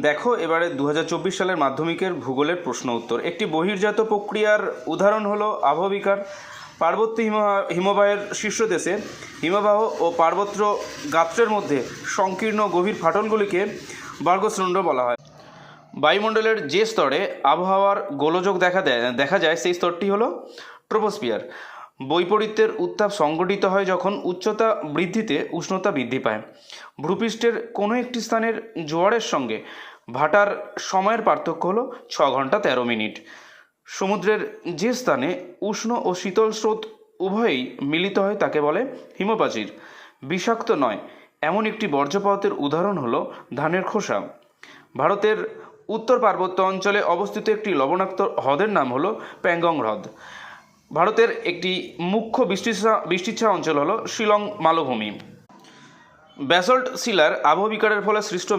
দেখো এবারে 2024 সালের মাধ্যমিকের ভূগোলের প্রশ্ন উত্তর। একটি বহির্জাত প্রক্রিয়ার উদাহরণ হলো আবহবিকার। পার্বত্য হিমবাহের শীর্ষদেশে হিমবাহ ও পার্বত্য গাত্রের মধ্যে সংকীর্ণ গভীর ফাটলগুলিকে বার্গস্রুণ্ড বলা হয়। বায়ুমণ্ডলের যে স্তরে আবহাওয়ার গোলযোগ দেখা যায় সেই স্তরটি হলো ট্রোপোস্ফিয়ার। বৈপরীত্যের উত্তাপ সংঘটিত হয় যখন উচ্চতা বৃদ্ধিতে উষ্ণতা বৃদ্ধি পায়। ভূপৃষ্ঠের কোনো একটি স্থানের জোয়ারের সঙ্গে ভাটার সময়ের পার্থক্য হলো 6 ঘন্টা 13 মিনিট। সমুদ্রের যে স্থানে উষ্ণ ও শীতল স্রোত উভয়ই মিলিত হয় তাকে বলে হিমপ্রাচীর। বিষাক্ত নয় এমন একটি বর্জ্যপদার্থের উদাহরণ হলো ধানের খোসা। ভারতের উত্তর পার্বত্য অঞ্চলে অবস্থিত একটি লবণাক্ত হ্রদের নাম হলো প্যাংগং হ্রদ। ভারতের একটি মুখ্য বৃষ্টিচ্ছা অঞ্চল হলো শিলং মালভূমি। ব্যাসল্ট শিলার আবহবিকারের ফলে সৃষ্ট